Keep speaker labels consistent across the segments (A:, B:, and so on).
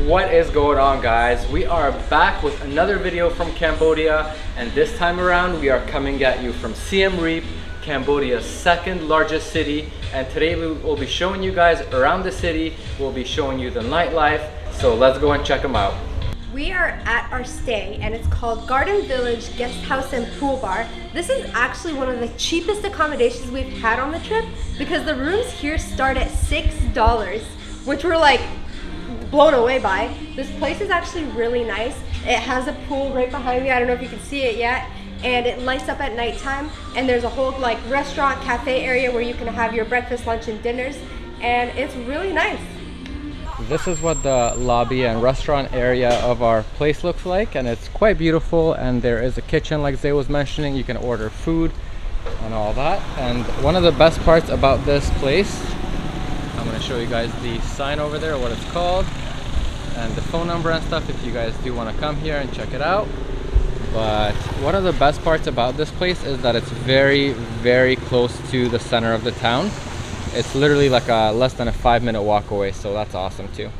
A: What is going on, guys? We are back with another video from Cambodia, and this time around we are coming at you from Siem Reap, Cambodia's second largest city. And today we will be showing you guys around the city. We'll be showing you the nightlife, so let's go and check them out.
B: We are at our stay and it's called Garden Village Guest House and Pool Bar. This is actually one of the cheapest accommodations we've had on the trip because the rooms here start at $6, which we're like blown away by. This place is actually really nice. It has a pool right behind me. I don't know if you can see it yet. And it lights up at nighttime. And there's a whole like restaurant, cafe area where you can have your breakfast, lunch, and dinners. And it's really nice.
A: This is what the lobby and restaurant area of our place looks like, and it's quite beautiful. And there is a kitchen, like Zay was mentioning. You can order food and all that. And one of the best parts about this place, I'm going to show you guys the sign over there, what it's called, and the phone number and stuff if you guys do want to come here and check it out. But one of the best parts about this place is that it's very, very close to the center of the town. It's literally like a less than a 5-minute walk away, so that's awesome too.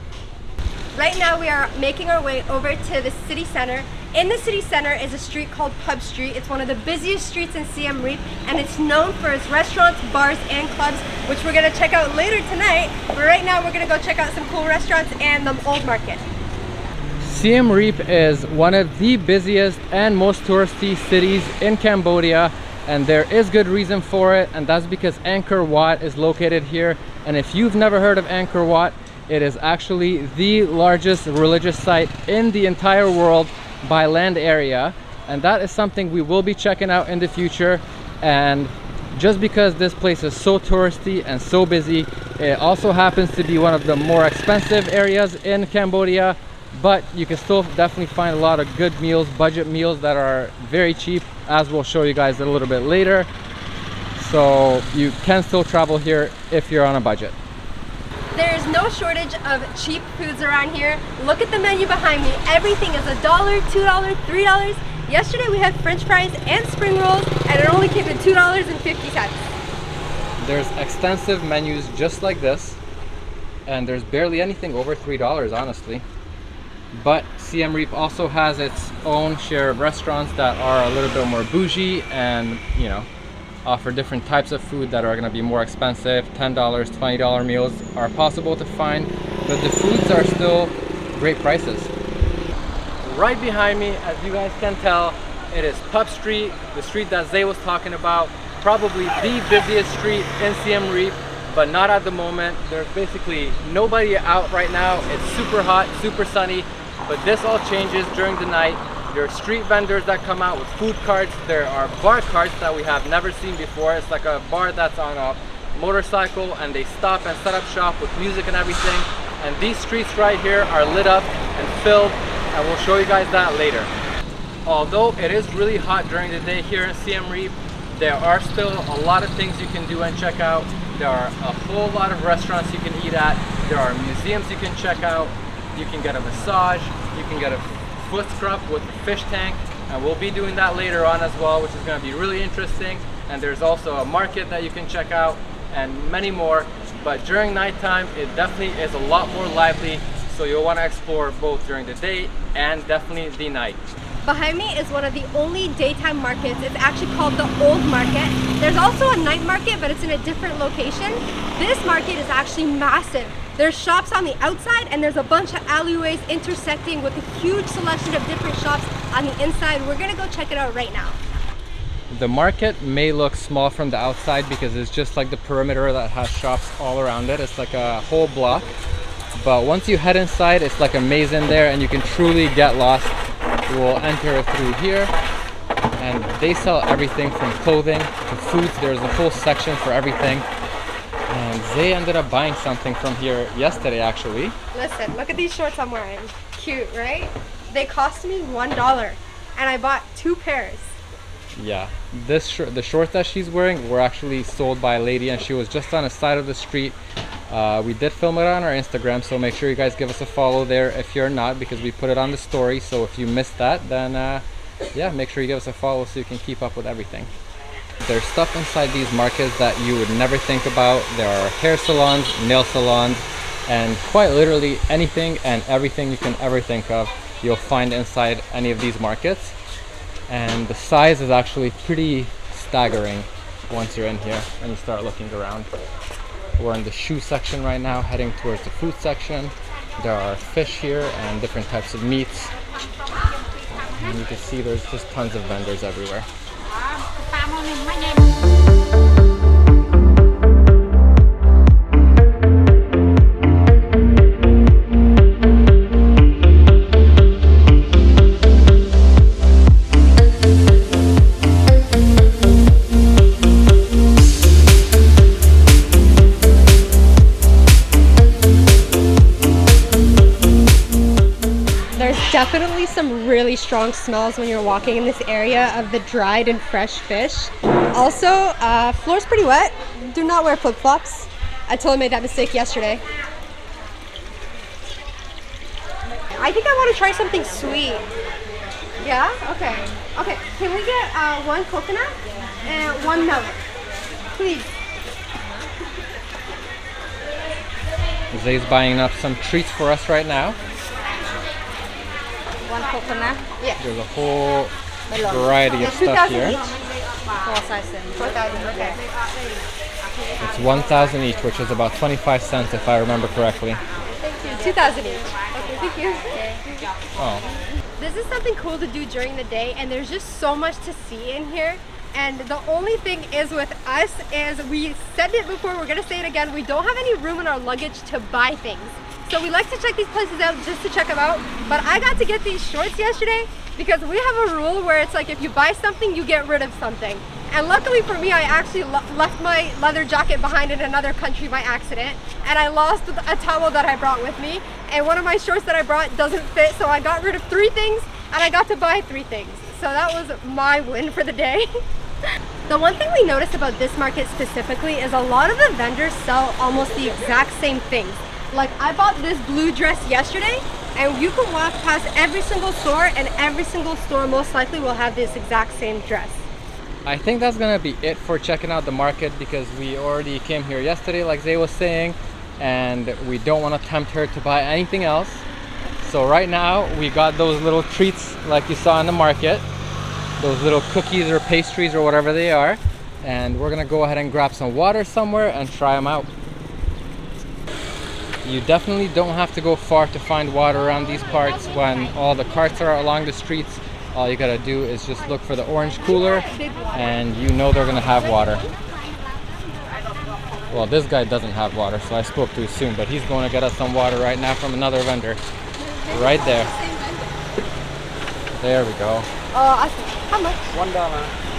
B: Right now we are making our way over to the city center. In the city center is a street called Pub Street. It's one of the busiest streets in Siem Reap, and it's known for its restaurants, bars, and clubs, which we're gonna check out later tonight. But right now we're gonna go check out some cool restaurants and the old market.
A: Siem Reap is one of the busiest and most touristy cities in Cambodia, and there is good reason for it, and that's because Angkor Wat is located here. And if you've never heard of Angkor Wat, it is actually the largest religious site in the entire world by land area, and that is something we will be checking out in the future. And just because this place is so touristy and so busy, it also happens to be one of the more expensive areas in Cambodia, but you can still definitely find a lot of good meals, budget meals that are very cheap, as we'll show you guys a little bit later. So you can still travel here if you're on a budget.
B: There is no shortage of cheap foods around here. Look at the menu behind me. Everything is $1, $2, $3. Yesterday we had French fries and spring rolls, and it only came to $2.50.
A: There's extensive menus just like this, and there's barely anything over $3, honestly. But Siem Reap also has its own share of restaurants that are a little bit more bougie and, you know, offer different types of food that are going to be more expensive. $10, $20 meals are possible to find, but the foods are still great prices. Right behind me, as you guys can tell, it is Pub Street, the street that Zay was talking about. Probably the busiest street in Siem Reap, but not at the moment. There's basically nobody out right now. It's super hot, super sunny, but this all changes during the night. There are street vendors that come out with food carts. There are bar carts that we have never seen before. It's like a bar that's on a motorcycle, and they stop and set up shop with music and everything. And these streets right here are lit up and filled, and we'll show you guys that later. Although it is really hot during the day here in Siem Reap, there are still a lot of things you can do and check out. There are a whole lot of restaurants you can eat at. There are museums you can check out. You can get a massage. You can get a foot scrub with a fish tank, and we'll be doing that later on as well, which is going to be really interesting. And there's also a market that you can check out and many more. But during nighttime it definitely is a lot more lively, so you'll want to explore both during the day and definitely the night.
B: Behind me is one of the only daytime markets. It's actually called the Old Market. There's also a night market, but it's in a different location. This market is actually massive. There's shops on the outside, and there's a bunch of alleyways intersecting with a huge selection of different shops on the inside. We're gonna go check it out right now.
A: The market may look small from the outside because it's just like the perimeter that has shops all around it. It's like a whole block. But once you head inside, it's like a maze in there, and you can truly get lost. We'll enter through here, and they sell everything from clothing to foods. There's a whole section for everything. And Zay ended up buying something from here yesterday, actually.
B: Listen, look at these shorts I'm wearing. Cute, right? They cost me $1, and I bought 2 pairs.
A: Yeah, the shorts that she's wearing were actually sold by a lady, and she was just on the side of the street. We did film it on our Instagram, so make sure you guys give us a follow there if you're not, because we put it on the story. So if you missed that, then yeah, make sure you give us a follow so you can keep up with everything. There's stuff inside these markets that you would never think about. There are hair salons, nail salons, and quite literally anything and everything you can ever think of you'll find inside any of these markets. And the size is actually pretty staggering once you're in here and you start looking around. We're in the shoe section right now, heading towards the fruit section. There are fish here and different types of meats. And you can see there's just tons of vendors everywhere.
B: Definitely some really strong smells when you're walking in this area of the dried and fresh fish. Also, floor's pretty wet. Do not wear flip-flops. I totally made that mistake yesterday. I think I want to try something sweet. Yeah? Okay. Okay, can we get one coconut and one melon? Please.
A: Zay's buying up some treats for us right now.
C: One coconut.
B: Yeah.
A: There's a whole variety of stuff here.
C: 4,000.
B: Okay.
A: It's 1,000 each, which is about 25 cents if I remember correctly.
B: Thank you. 2,000 each. Okay, thank you.
A: Oh.
B: This is something cool to do during the day, and there's just so much to see in here. And the only thing is with us is, we said it before, we're gonna say it again, we don't have any room in our luggage to buy things. So we like to check these places out just to check them out. But I got to get these shorts yesterday because we have a rule where it's like if you buy something, you get rid of something. And luckily for me, I actually left my leather jacket behind in another country by accident. And I lost a towel that I brought with me. And one of my shorts that I brought doesn't fit. So I got rid of 3 things and I got to buy 3 things. So that was my win for the day. The one thing we noticed about this market specifically is a lot of the vendors sell almost the exact same things. Like I bought this blue dress yesterday, and you can walk past every single store, and every single store most likely will have this exact same dress.
A: I think that's gonna be it for checking out the market, because we already came here yesterday like Zay was saying, and we don't want to tempt her to buy anything else. So right now we got those little treats like you saw in the market, those little cookies or pastries or whatever they are, and we're gonna go ahead and grab some water somewhere and try them out. You definitely don't have to go far to find water around these parts. When all the carts are along the streets, all you gotta do is just look for the orange cooler and you know they're gonna have water. Well, this guy doesn't have water, so I spoke too soon, but he's going to get us some water right now from another vendor. Right there. There we go.
B: How much?
A: $1.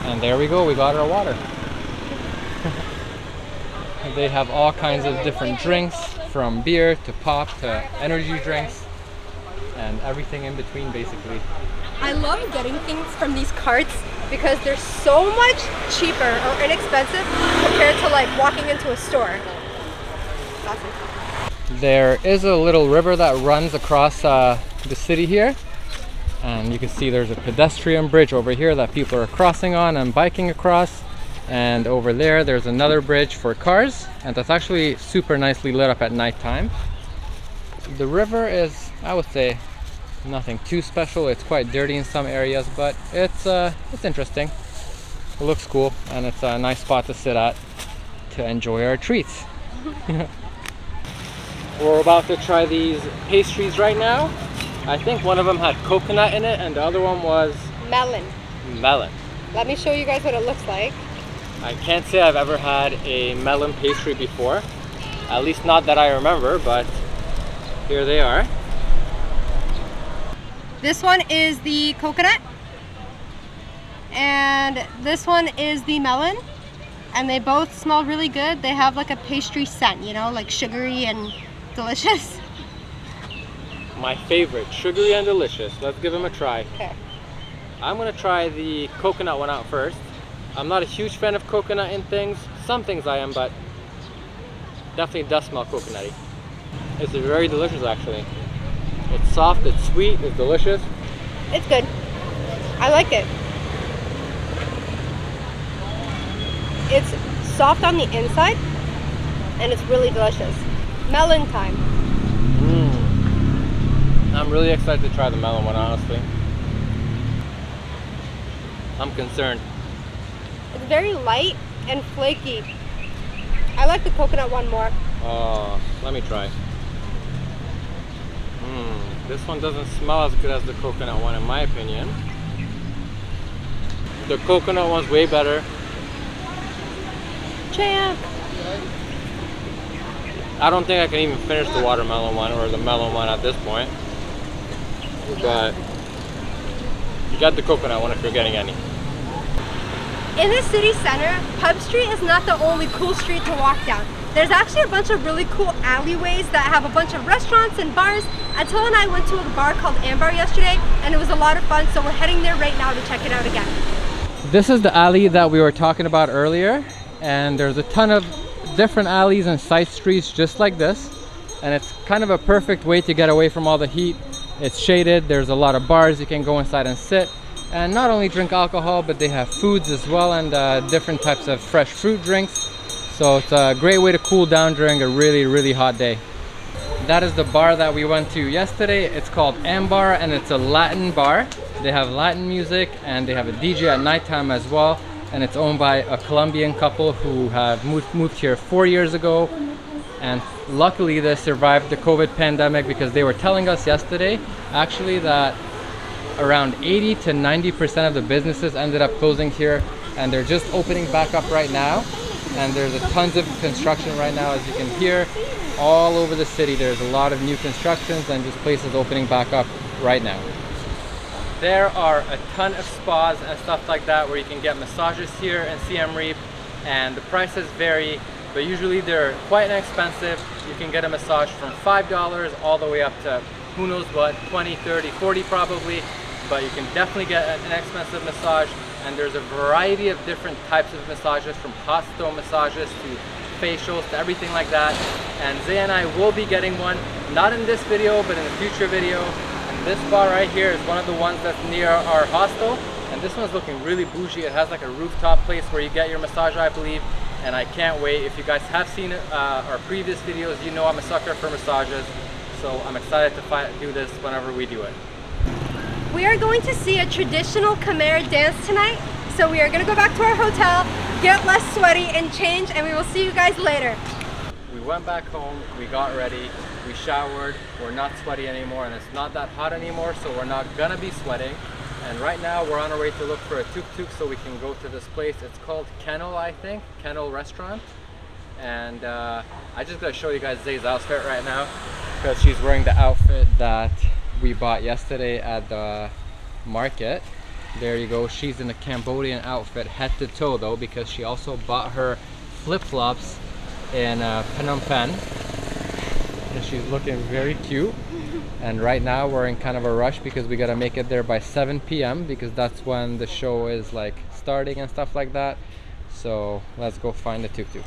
A: And there we go, we got our water. They have all kinds of different drinks, from beer to pop to energy drinks and everything in between basically.
B: I love getting things from these carts because they're so much cheaper or inexpensive compared to like walking into a store. Awesome.
A: There is a little river that runs across the city here. And you can see there's a pedestrian bridge over here that people are crossing on and biking across. And over there, there's another bridge for cars. And that's actually super nicely lit up at nighttime. The river is, I would say, nothing too special. It's quite dirty in some areas, but it's interesting. It looks cool, and it's a nice spot to sit at to enjoy our treats. We're about to try these pastries right now. I think one of them had coconut in it and the other one was
B: Melon.
A: melon.
B: Let me show you guys what it looks like.
A: I can't say I've ever had a melon pastry before, at least not that I remember, but here they are.
B: This one is the coconut and this one is the melon, and they both smell really good. They have like a pastry scent, you know, like sugary and delicious.
A: My favorite, sugary and delicious. Let's give them a try.
B: Okay.
A: I'm gonna try the coconut one out first. I'm not a huge fan of coconut in things. Some things I am, but definitely does smell coconutty. It's very delicious actually. It's soft, it's sweet, it's delicious.
B: It's good. I like it. It's soft on the inside and it's really delicious. Melon time.
A: I'm really excited to try the melon one, honestly. I'm concerned.
B: It's very light and flaky. I like the coconut one more.
A: Oh, let me try. This one doesn't smell as good as the coconut one in my opinion. The coconut one's way better.
B: Champ!
A: I don't think I can even finish the watermelon one or the melon one at this point. But you got the coconut one if you're getting any.
B: In the city center, Pub Street is not the only cool street to walk down. There's actually a bunch of really cool alleyways that have a bunch of restaurants and bars. Atul and I went to a bar called Ambar yesterday and it was a lot of fun, so we're heading there right now to check it out again.
A: This is the alley that we were talking about earlier, and there's a ton of different alleys and side streets just like this, and it's kind of a perfect way to get away from all the heat. It's shaded, there's a lot of bars you can go inside and sit and not only drink alcohol, but they have foods as well and different types of fresh fruit drinks. So it's a great way to cool down during a really hot day. That is the bar that we went to yesterday. It's called Ambar and it's a Latin bar. They have Latin music and they have a DJ at nighttime as well, and it's owned by a Colombian couple who have moved here 4 years ago, and luckily they survived the COVID pandemic because they were telling us yesterday actually that around 80 to 90% of the businesses ended up closing here, and they're just opening back up right now. And there's tons of construction right now, as you can hear, all over the city. There's a lot of new constructions and just places opening back up right now. There are a ton of spas and stuff like that where you can get massages here in Siem Reap, and the prices vary, but usually they're quite inexpensive. You can get a massage from $5 all the way up to who knows what, 20, 30, 40 probably, but you can definitely get an inexpensive massage. And there's a variety of different types of massages, from hot stone massages to facials to everything like that. And Zay and I will be getting one, not in this video, but in a future video. And this spa right here is one of the ones that's near our hostel. And this one's looking really bougie. It has like a rooftop place where you get your massage, I believe. And I can't wait. If you guys have seen our previous videos, you know I'm a sucker for massages. So I'm excited to do this whenever we do it.
B: We are going to see a traditional Khmer dance tonight, so we are going to go back to our hotel, get less sweaty and change, and we will see you guys later.
A: We went back home, we got ready, we showered, we're not sweaty anymore, and it's not that hot anymore, so we're not gonna be sweating. And right now we're on our way to look for a tuk-tuk so we can go to this place. It's called Kennel, I think, Kennel Restaurant. And I just gotta show you guys Zay's outfit right now, because she's wearing the outfit that we bought yesterday at the market. There you go, she's in a Cambodian outfit, head to toe though, because she also bought her flip-flops in Phnom Penh, and she's looking very cute. And right now we're in kind of a rush because we gotta make it there by 7 p.m. because that's when the show is like starting and stuff like that. So let's go find the tuk-tuk.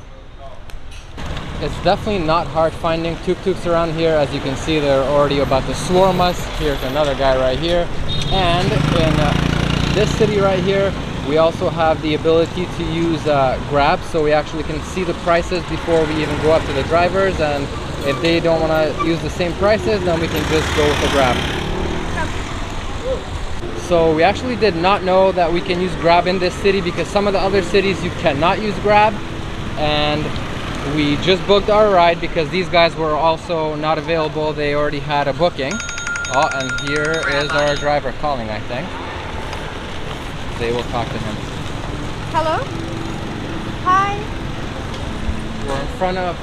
A: It's definitely not hard finding tuk-tuks around here. As you can see, they're already about to swarm us. Here's another guy right here. And in this city right here, we also have the ability to use Grab, so we actually can see the prices before we even go up to the drivers, and if they don't want to use the same prices, then we can just go with the Grab. So we actually did not know that we can use Grab in this city, because some of the other cities you cannot use Grab, and we just booked our ride because these guys were also not available. They already had a booking. Oh, and here is our driver calling, I think. They will talk to him.
B: Hello? Hi.
A: We're in front of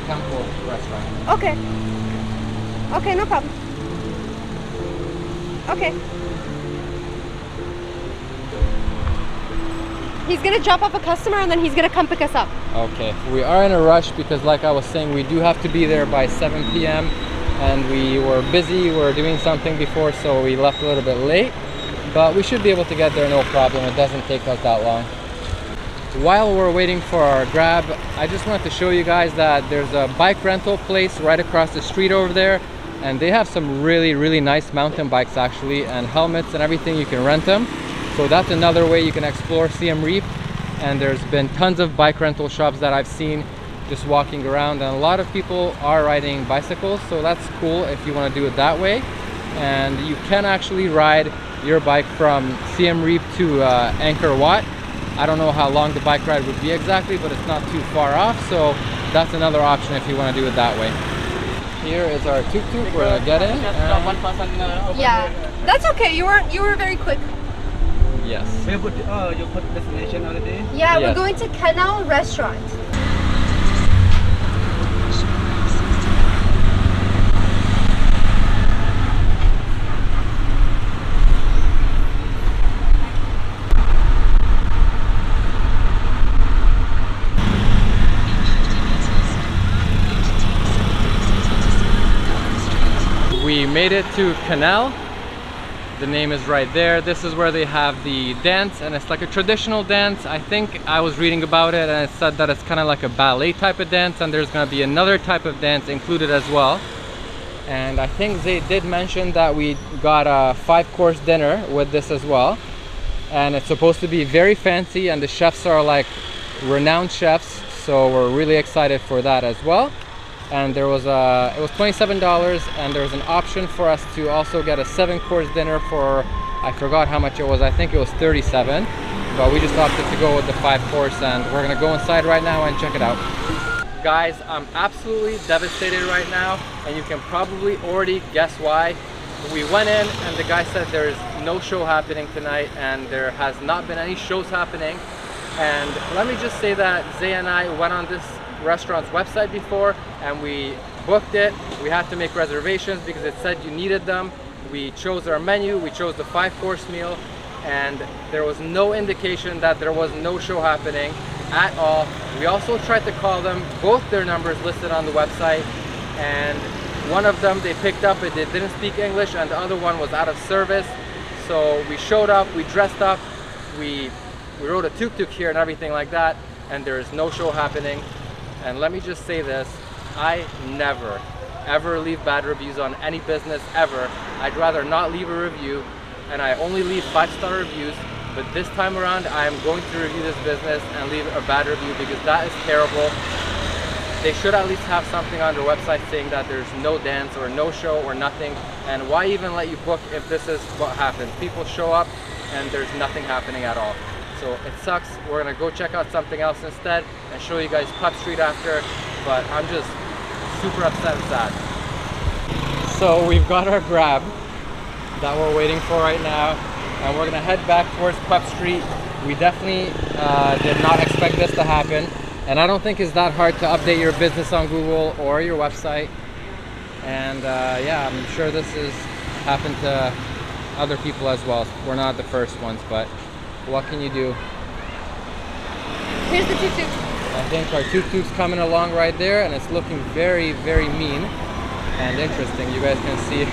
A: Temple Restaurant.
B: Okay. Okay, no problem. Okay. He's gonna drop off a customer and then he's gonna come pick us up.
A: Okay, we are in a rush because, like I was saying, we do have to be there by 7 p.m. and we were busy, we were doing something before, so we left a little bit late, but we should be able to get there no problem. It doesn't take us that long. While we're waiting for our Grab, I just wanted to show you guys that there's a bike rental place right across the street over there, and they have some really nice mountain bikes actually, and helmets and everything. You can rent them. So that's another way you can explore Siem Reap. And there's been tons of bike rental shops that I've seen just walking around, and a lot of people are riding bicycles, so that's cool if you want to do it that way. And you can actually ride your bike from Siem Reap to Angkor Wat. I don't know how long the bike ride would be exactly, but it's not too far off, so that's another option if you want to do it that way. Here is our tuk-tuk. We're gonna get in.
B: Yeah, that's okay. You were very quick.
A: Yes.
C: You put destination already?
B: Yeah,
A: Yes.
B: we're going to Canal Restaurant.
A: We made it to Canal. The name is right there. This is where they have the dance, and it's like a traditional dance. I think I was reading about it and it said that it's kind of like a ballet type of dance, and there's going to be another type of dance included as well. And I think they did mention that we got a 5-course dinner with this as well, and it's supposed to be very fancy, and the chefs are like renowned chefs, so we're really excited for that as well. And there was it was $27, and there's an option for us to also get a 7-course dinner for, I forgot how much it was. I think it was $37, but we just opted to go with the 5-course, and we're gonna go inside right now and check it out. Guys, I'm absolutely devastated right now, and you can probably already guess why. We went in and the guy said there's no show happening tonight, and there has not been any shows happening. And let me just say that Zay and I went on this restaurant's website before and we booked it. We had to make reservations because it said you needed them. We chose our menu, we chose the 5-course meal, and there was no indication that there was no show happening at all. We also tried to call them, both their numbers listed on the website, and one of them they picked up, but they didn't speak English, and the other one was out of service. So we showed up, we dressed up, we rode a tuk-tuk here and everything like that, and there is no show happening. And let me just say this, I never ever leave bad reviews on any business ever. I'd rather not leave a review, and I only leave 5-star reviews, but this time around I am going to review this business and leave a bad review because that is terrible. They should at least have something on their website saying that there's no dance or no show or nothing. And why even let you book if this is what happens? People show up and there's nothing happening at all. So it sucks. We're gonna go check out something else instead and show you guys Pub Street after, but I'm just super upset and sad. So we've got our Grab that we're waiting for right now, and we're gonna head back towards Pub Street. We definitely did not expect this to happen, and I don't think it's that hard to update your business on Google or your website. And yeah, I'm sure this has happened to other people as well. We're not the first ones, but what can you do?
B: Here's the tuk-tuk.
A: I think our tuk-tuk's coming along right there, and it's looking very, very mean and interesting. You guys can see.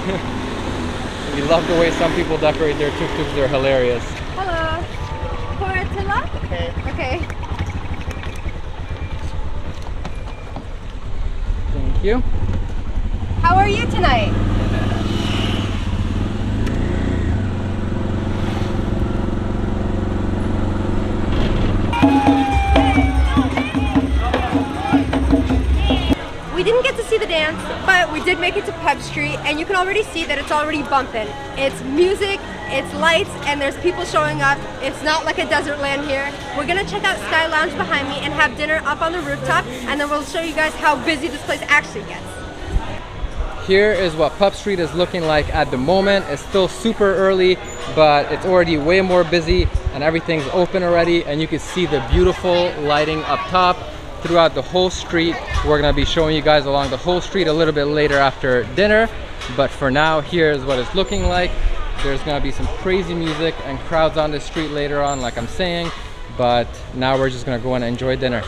A: We love the way some people decorate their tuk-tuks. They're hilarious.
B: Hello. Coratilla?
C: Okay.
B: Okay.
A: Thank you.
B: How are you tonight? We didn't get to see the dance, but we did make it to Pub Street, and you can already see that it's already bumping. It's music, it's lights, and there's people showing up. It's not like a desert land here. We're gonna check out Sky Lounge behind me and have dinner up on the rooftop, and then we'll show you guys how busy this place actually gets.
A: Here is what Pub Street is looking like at the moment. It's still super early, but it's already way more busy and everything's open already, and you can see the beautiful lighting up top throughout the whole street. We're gonna be showing you guys along the whole street a little bit later after dinner, but for now, here's what it's looking like. There's gonna be some crazy music and crowds on the street later on, like I'm saying, but now we're just gonna go and enjoy dinner.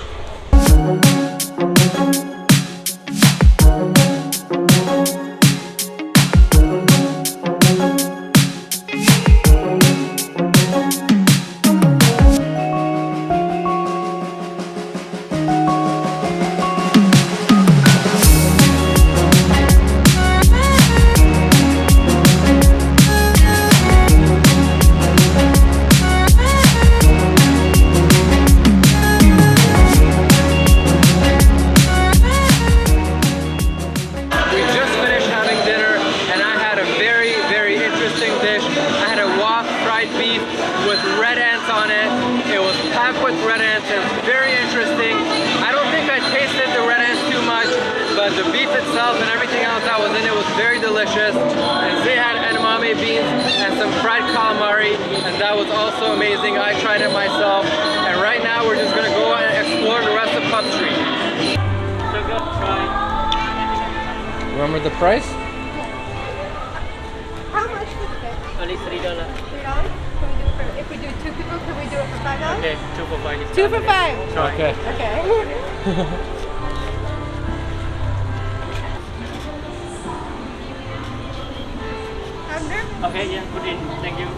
A: on it. It was packed with red ants. It was very interesting. I don't think I tasted the red ants too much, but the beef itself and everything else that was in it was very delicious. And they had edamame beans and some fried calamari, and that was also amazing. I tried it myself, and right now we're just gonna go and explore the rest of Pub Street. Remember the price?
B: How much is it?
C: Only $3.
B: $3? Can we do it for, if we do 2 people, can we do it for $5?
C: Okay, 2 for 5.
B: 2 for 5.
C: Try.
A: Okay.
B: Okay. Under?
C: Okay, yeah, put in. Thank you.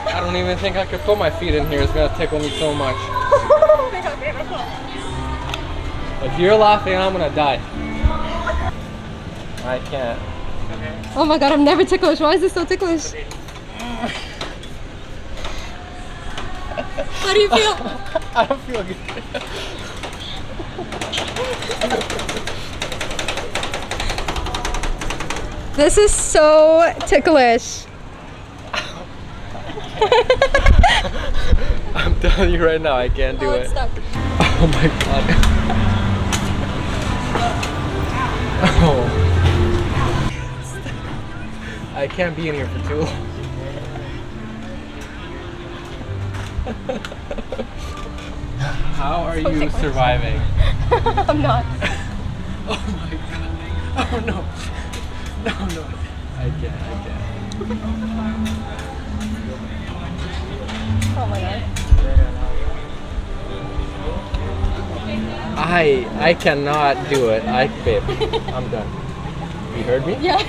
A: I don't even think I could put my feet in here. It's gonna tickle me so much. If you're laughing, I'm gonna die. I can't.
C: Okay.
B: Oh my god, I'm never ticklish. Why is this so ticklish? How do you feel?
A: I don't feel good.
B: This is so ticklish.
A: I'm telling you right now, I can't do it.
B: It's stuck.
A: Oh my god. Oh. I can't be in here for too long. How are you
B: ticklish.
A: surviving?
B: I'm not.
A: Oh my god. Oh no. No. I can't.
B: Oh my god.
A: I cannot do it. Babe, I'm done. You heard me?
B: Yeah.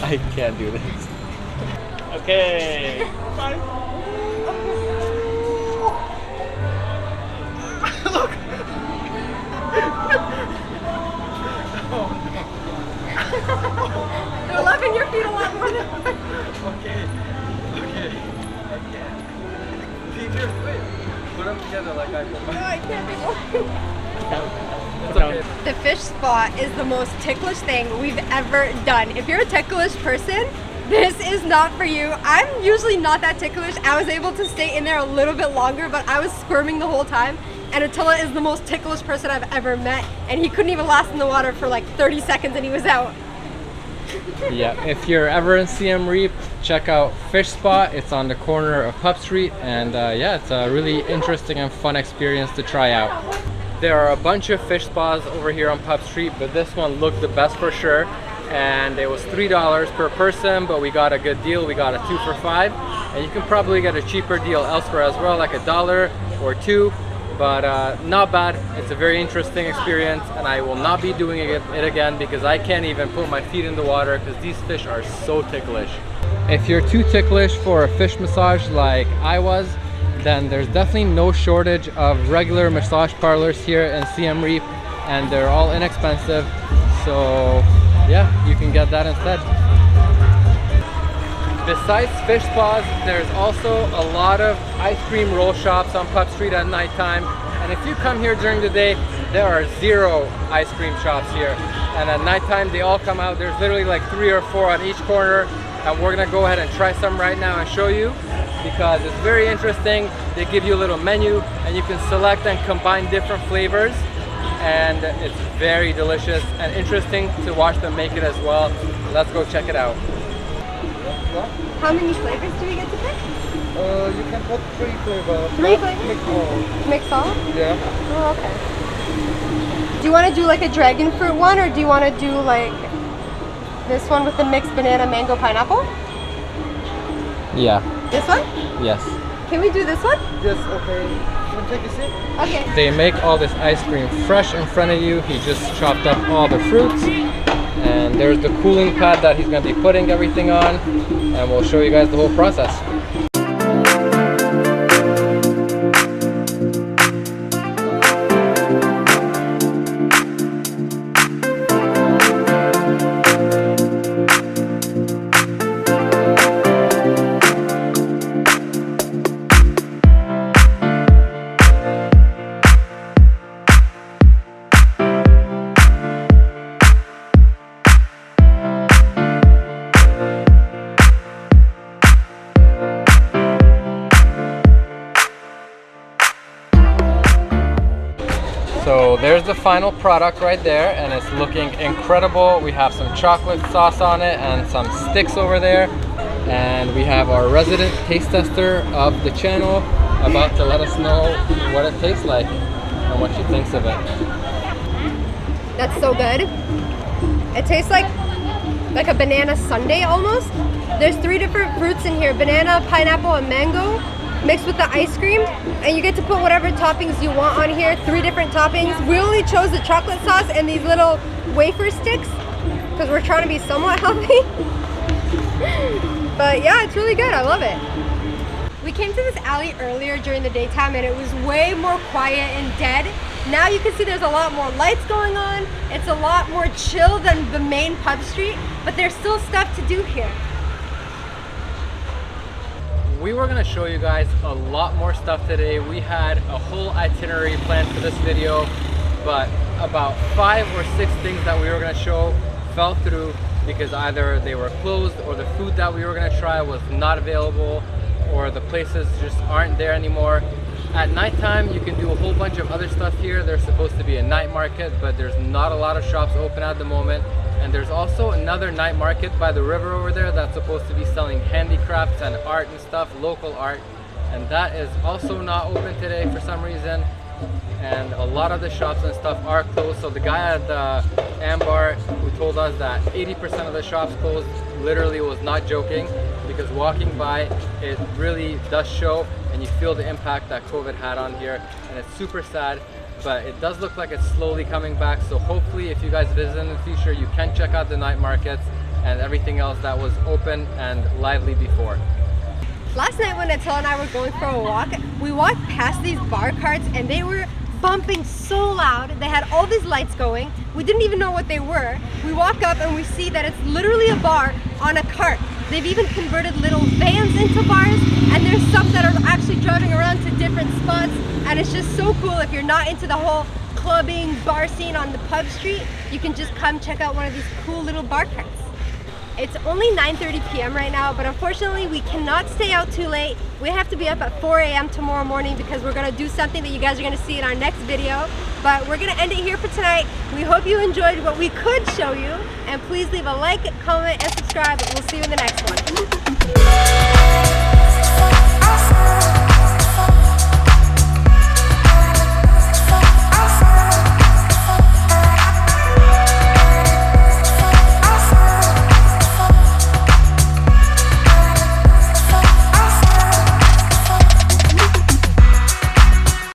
A: I can't do this.
C: Okay.
B: They're loving your feet a lot more than mine.
A: Okay. Keep your foot. Put them together like I do.
B: No, I can't anymore.
A: It's okay.
B: The fish spot is the most ticklish thing we've ever done. If you're a ticklish person, this is not for you. I'm usually not that ticklish. I was able to stay in there a little bit longer, but I was squirming the whole time. And Attila is the most ticklish person I've ever met, and he couldn't even last in the water for like 30 seconds and he was out.
A: Yeah, if you're ever in Siem Reap, check out Fish Spot. It's on the corner of Pub Street, and yeah, it's a really interesting and fun experience to try out. There are a bunch of fish spas over here on Pub Street, but this one looked the best for sure. And it was $3 per person, but we got a good deal. We got a 2 for 5, and you can probably get a cheaper deal elsewhere as well, like $1 or $2. But not bad. It's a very interesting experience, and I will not be doing it again because I can't even put my feet in the water because these fish are so ticklish. If you're too ticklish for a fish massage like I was, then there's definitely no shortage of regular massage parlors here in Siem Reap, and they're all inexpensive, so yeah, you can get that instead. Besides fish spas, there's also a lot of ice cream roll shops on Pub Street at nighttime. And if you come here during the day, there are 0 ice cream shops here. And at nighttime, they all come out. There's literally like 3 or 4 on each corner. And we're gonna go ahead and try some right now and show you, because it's very interesting. They give you a little menu and you can select and combine different flavors. And it's very delicious and interesting to watch them make it as well. Let's go check it out.
B: How many flavors do we get to pick?
C: You can put 3 flavors.
B: 3 flavors?
C: Mix all.
B: Mix all?
C: Yeah.
B: Oh, okay. Do you want to do like a dragon fruit one, or do you want to do like this one with the mixed banana, mango, pineapple?
A: Yeah.
B: This one?
A: Yes.
B: Can we do this one?
C: Yes, okay. You want to take a sip?
B: Okay.
A: They make all this ice cream fresh in front of you. He just chopped up all the fruits. And there's the cooling pad that he's going to be putting everything on. And we'll show you guys the whole process. there's the final product right there, and it's looking incredible. We have some chocolate sauce on it and some sticks over there, and we have our resident taste tester of the channel about to let us know what it tastes like and what she thinks of it.
B: That's so good. It tastes like a banana sundae almost. There's 3 different fruits in here: banana, pineapple, and mango, mixed with the ice cream, and you get to put whatever toppings you want on here. 3 different toppings. We only chose the chocolate sauce and these little wafer sticks because we're trying to be somewhat healthy. But yeah, it's really good. I love it. We came to this alley earlier during the daytime and it was way more quiet and dead. Now you can see there's a lot more lights going on. It's a lot more chill than the main pub street, but there's still stuff to do here.
A: We were going to show you guys a lot more stuff today. We had a whole itinerary planned for this video, but about 5 or 6 things that we were going to show fell through because either they were closed or the food that we were going to try was not available, or the places just aren't there anymore. At nighttime, you can do a whole bunch of other stuff here. There's supposed to be a night market, but there's not a lot of shops open at the moment. And there's also another night market by the river over there that's supposed to be selling handicrafts and art and stuff, local art. And that is also not open today for some reason. And a lot of the shops and stuff are closed. So the guy at the Ambar who told us that 80% of the shops closed literally was not joking, because walking by it really does show and you feel the impact that COVID had on here, and it's super sad, but it does look like it's slowly coming back. So hopefully if you guys visit in the future, you can check out the night markets and everything else that was open and lively before.
B: Last night when Attila and I were going for a walk, we walked past these bar carts and they were bumping so loud. They had all these lights going. We didn't even know what they were. We walk up and we see that it's literally a bar on a cart. They've even converted little vans into bars, and there's some that are actually driving around to different spots, and it's just so cool. If you're not into the whole clubbing bar scene on the pub street, you can just come check out one of these cool little bar carts. It's only 9:30 p.m. right now, but unfortunately we cannot stay out too late. We have to be up at 4 a.m. tomorrow morning because we're gonna do something that you guys are gonna see in our next video. But we're gonna end it here for tonight. We hope you enjoyed what we could show you, and please leave a like, comment, and subscribe. We'll see you in the next one.